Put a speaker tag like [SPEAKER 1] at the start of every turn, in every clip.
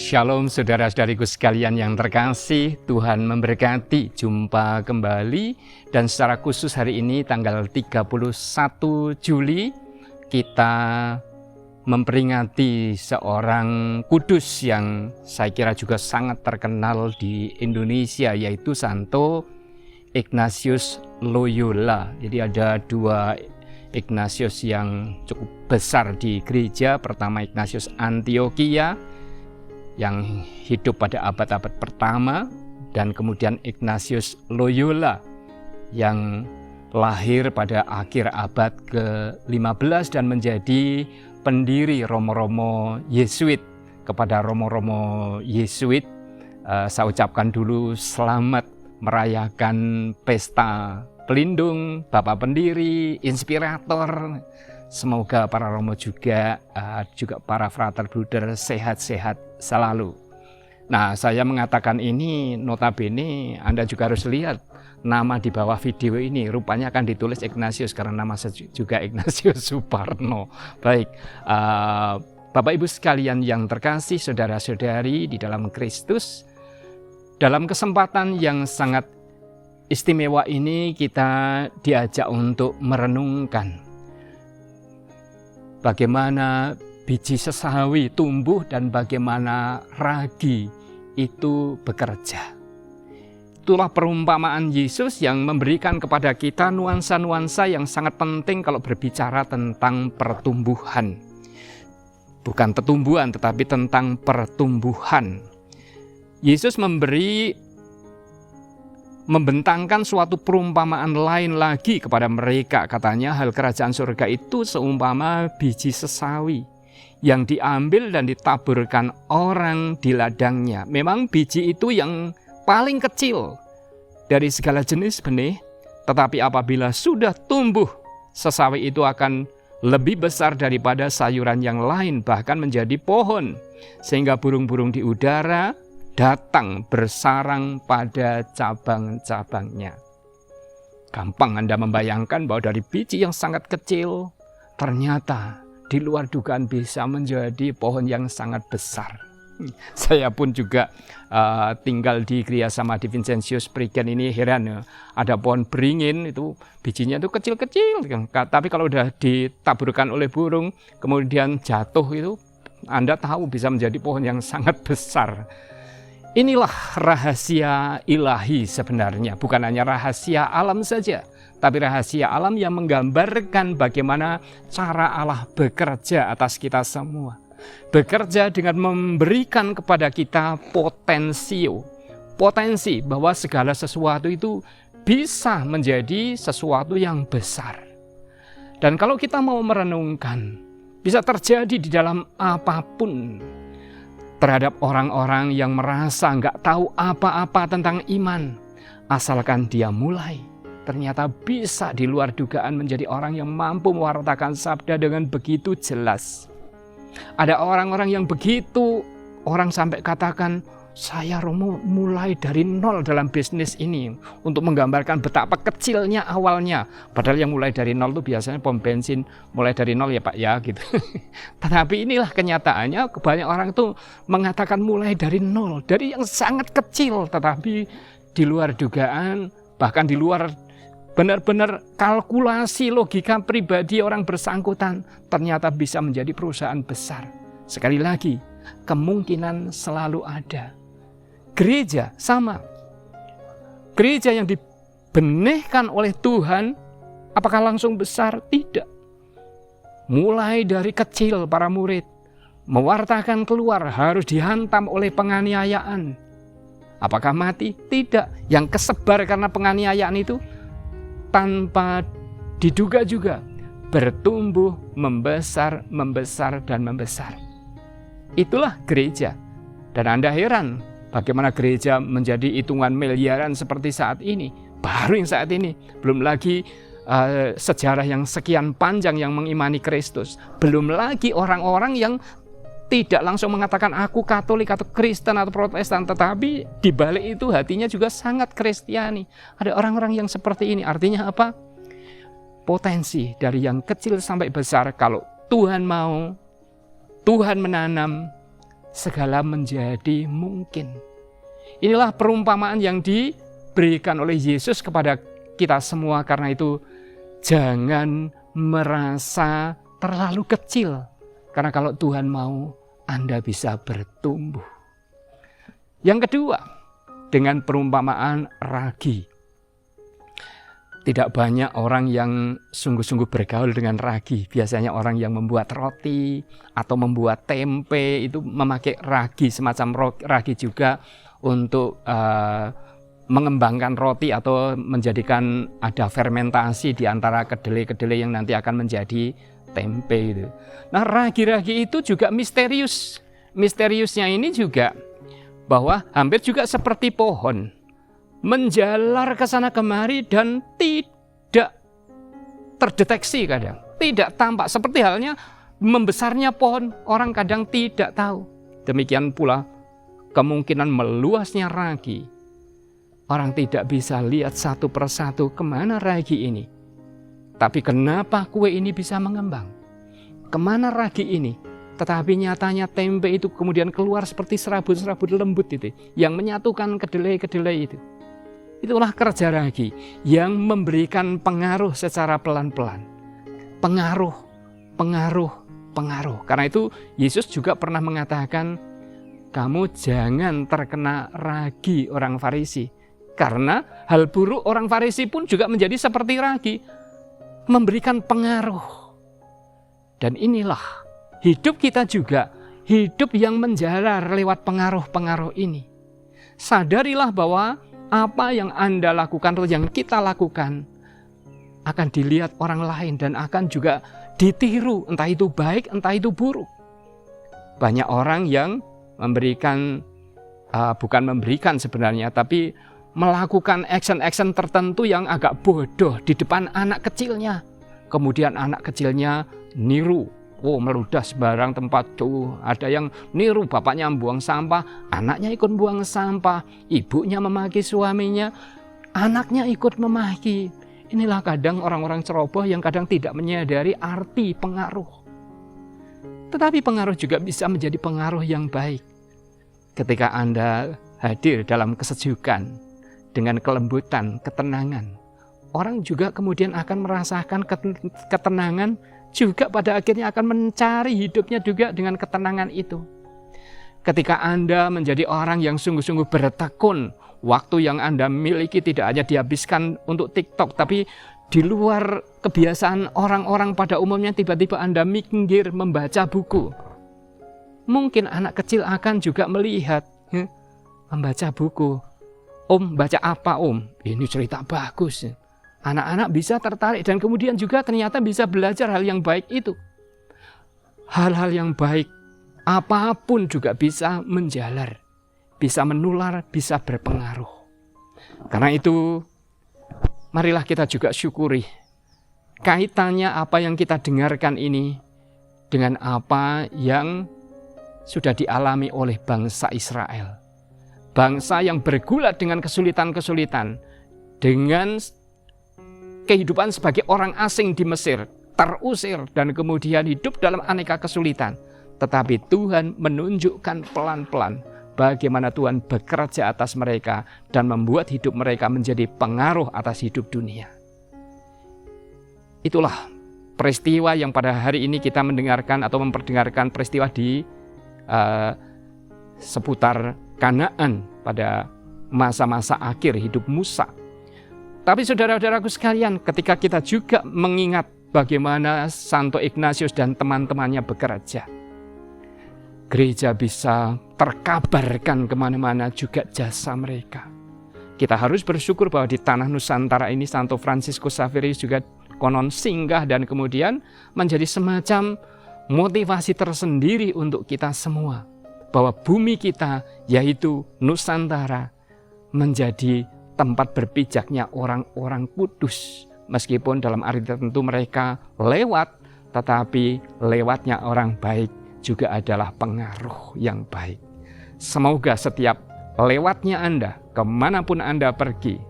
[SPEAKER 1] Shalom saudara-saudariku sekalian yang terkasih, Tuhan memberkati. Jumpa kembali dan secara khusus hari ini tanggal 31 Juli kita memperingati seorang kudus yang saya kira juga sangat terkenal di Indonesia, yaitu Santo Ignatius Loyola. Jadi ada dua Ignatius yang cukup besar di gereja. Pertama Ignatius Antioquia yang hidup pada abad-abad pertama, dan kemudian Ignatius Loyola yang lahir pada akhir abad ke-15 dan menjadi pendiri Romo-Romo Yesuit. Kepada Romo-Romo Yesuit, saya ucapkan dulu selamat merayakan pesta pelindung, Bapak Pendiri, Inspirator. Semoga para Romo juga para frater bruder sehat-sehat selalu. Nah, saya mengatakan ini notabene Anda juga harus lihat nama di bawah video ini, rupanya akan ditulis Ignatius karena nama saya juga Ignatius Suparno. Baik, Bapak Ibu sekalian yang terkasih, saudara-saudari di dalam Kristus, dalam kesempatan yang sangat istimewa ini kita diajak untuk merenungkan bagaimana biji sesawi tumbuh dan bagaimana ragi itu bekerja. Itulah perumpamaan Yesus yang memberikan kepada kita nuansa-nuansa yang sangat penting kalau berbicara tentang pertumbuhan. Bukan pertumbuhan, tetapi tentang pertumbuhan. Yesus membentangkan suatu perumpamaan lain lagi kepada mereka. Katanya hal kerajaan surga itu seumpama biji sesawi yang diambil dan ditaburkan orang di ladangnya. Memang biji itu yang paling kecil dari segala jenis benih, tetapi apabila sudah tumbuh, sesawi itu akan lebih besar daripada sayuran yang lain, bahkan menjadi pohon, sehingga burung-burung di udara datang bersarang pada cabang-cabangnya. Gampang Anda membayangkan bahwa dari biji yang sangat kecil, ternyata di luar dugaan bisa menjadi pohon yang sangat besar. Saya pun juga tinggal di Gria Samadhi Vincentius Prigen ini, heran ya. Ada pohon beringin, itu bijinya itu kecil-kecil, tapi kalau udah ditaburkan oleh burung, kemudian jatuh itu, Anda tahu bisa menjadi pohon yang sangat besar. Inilah rahasia ilahi sebenarnya, bukan hanya rahasia alam saja, tapi rahasia alam yang menggambarkan bagaimana cara Allah bekerja atas kita semua. Bekerja dengan memberikan kepada kita potensi bahwa segala sesuatu itu bisa menjadi sesuatu yang besar. Dan kalau kita mau merenungkan, bisa terjadi di dalam apapun. Terhadap orang-orang yang merasa nggak tahu apa-apa tentang iman, asalkan dia mulai, ternyata bisa di luar dugaan menjadi orang yang mampu mewartakan sabda dengan begitu jelas. Ada orang-orang yang begitu, orang sampai katakan, saya Romo mulai dari nol dalam bisnis ini, untuk menggambarkan betapa kecilnya awalnya. Padahal yang mulai dari nol itu biasanya pom bensin, mulai dari nol ya Pak ya gitu. Tetapi inilah kenyataannya, banyak orang itu mengatakan mulai dari nol, dari yang sangat kecil, tetapi di luar dugaan, bahkan di luar benar-benar kalkulasi logika pribadi orang bersangkutan, ternyata bisa menjadi perusahaan besar. Sekali lagi, kemungkinan selalu ada. Gereja sama. Gereja yang dibenihkan oleh Tuhan, apakah langsung besar? Tidak. Mulai dari kecil para murid, mewartakan keluar harus dihantam oleh penganiayaan. Apakah mati? Tidak. Yang kesebar karena penganiayaan itu tanpa diduga juga bertumbuh, membesar, dan membesar. Itulah gereja. Dan Anda heran bagaimana gereja menjadi hitungan miliaran seperti saat ini. Baru yang saat ini. Belum lagi sejarah yang sekian panjang yang mengimani Kristus. Belum lagi orang-orang yang tidak langsung mengatakan aku Katolik atau Kristen atau Protestan, tetapi di balik itu hatinya juga sangat Kristiani. Ada orang-orang yang seperti ini. Artinya apa? Potensi dari yang kecil sampai besar, kalau Tuhan mau, Tuhan menanam, segala menjadi mungkin. Inilah perumpamaan yang diberikan oleh Yesus kepada kita semua. Karena itu jangan merasa terlalu kecil. Karena kalau Tuhan mau, Anda bisa bertumbuh. Yang kedua, dengan perumpamaan ragi. Tidak banyak orang yang sungguh-sungguh bergaul dengan ragi. Biasanya orang yang membuat roti atau membuat tempe itu memakai ragi, semacam ragi juga untuk mengembangkan roti atau menjadikan ada fermentasi di antara kedelai-kedelai yang nanti akan menjadi tempe itu. Nah, ragi-ragi itu juga misterius. Misteriusnya ini juga bahwa hampir juga seperti pohon, menjalar ke sana kemari dan tidak terdeteksi kadang, tidak tampak. Seperti halnya membesarnya pohon, orang kadang tidak tahu. Demikian pula kemungkinan meluasnya ragi. Orang tidak bisa lihat satu persatu kemana ragi ini. Tapi kenapa kue ini bisa mengembang? Kemana ragi ini? Tetapi nyatanya tempe itu kemudian keluar seperti serabut-serabut lembut itu, yang menyatukan kedelai-kedelai itu. Itulah kerja ragi yang memberikan pengaruh secara pelan-pelan. Pengaruh. Karena itu Yesus juga pernah mengatakan, kamu jangan terkena ragi orang Farisi. Karena hal buruk orang Farisi pun juga menjadi seperti ragi, memberikan pengaruh. Dan inilah hidup kita juga, hidup yang menjalar lewat pengaruh-pengaruh ini. Sadarilah bahwa apa yang Anda lakukan atau yang kita lakukan akan dilihat orang lain dan akan juga ditiru, entah itu baik, entah itu buruk. Banyak orang yang bukan memberikan sebenarnya, tapi melakukan action-action tertentu yang agak bodoh di depan anak kecilnya. Kemudian anak kecilnya niru. Meludah sembarang tempat tuh. Ada yang niru bapaknya buang sampah, anaknya ikut buang sampah, ibunya memaki suaminya, anaknya ikut memaki. Inilah kadang orang-orang ceroboh yang kadang tidak menyadari arti pengaruh. Tetapi pengaruh juga bisa menjadi pengaruh yang baik. Ketika Anda hadir dalam kesejukan, dengan kelembutan, ketenangan, orang juga kemudian akan merasakan ketenangan, juga pada akhirnya akan mencari hidupnya juga dengan ketenangan itu. Ketika Anda menjadi orang yang sungguh-sungguh bertekun, waktu yang Anda miliki tidak hanya dihabiskan untuk TikTok, tapi di luar kebiasaan orang-orang pada umumnya, tiba-tiba Anda minggir membaca buku. Mungkin anak kecil akan juga melihat, membaca buku. Om, baca apa om? Ini cerita bagus. Anak-anak bisa tertarik dan kemudian juga ternyata bisa belajar hal yang baik itu. Hal-hal yang baik, apapun juga bisa menjalar, bisa menular, bisa berpengaruh. Karena itu, marilah kita juga syukuri kaitannya apa yang kita dengarkan ini dengan apa yang sudah dialami oleh bangsa Israel. Bangsa yang bergulat dengan kesulitan-kesulitan, dengan kehidupan sebagai orang asing di Mesir, terusir dan kemudian hidup dalam aneka kesulitan. Tetapi Tuhan menunjukkan pelan-pelan bagaimana Tuhan bekerja atas mereka dan membuat hidup mereka menjadi pengaruh atas hidup dunia. Itulah peristiwa yang pada hari ini kita mendengarkan atau memperdengarkan peristiwa di seputar Kanaan pada masa-masa akhir hidup Musa. Tapi saudara-saudaraku sekalian, ketika kita juga mengingat bagaimana Santo Ignatius dan teman-temannya bekerja, gereja bisa terkabarkan kemana-mana juga jasa mereka. Kita harus bersyukur bahwa di tanah Nusantara ini Santo Fransiskus Xaverius juga konon singgah dan kemudian menjadi semacam motivasi tersendiri untuk kita semua. Bahwa bumi kita, yaitu Nusantara, menjadi tempat berpijaknya orang-orang kudus. Meskipun dalam arti tertentu mereka lewat, tetapi lewatnya orang baik juga adalah pengaruh yang baik. Semoga setiap lewatnya Anda, kemanapun Anda pergi,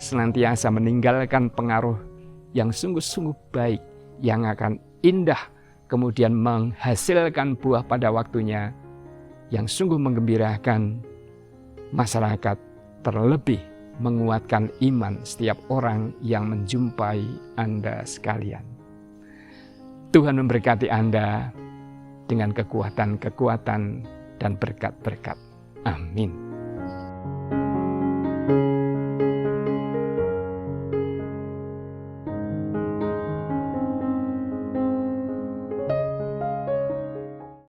[SPEAKER 1] senantiasa meninggalkan pengaruh yang sungguh-sungguh baik, yang akan indah, kemudian menghasilkan buah pada waktunya, yang sungguh menggembirakan masyarakat, terlebih menguatkan iman setiap orang yang menjumpai Anda sekalian. Tuhan memberkati Anda dengan kekuatan-kekuatan dan berkat-berkat. Amin.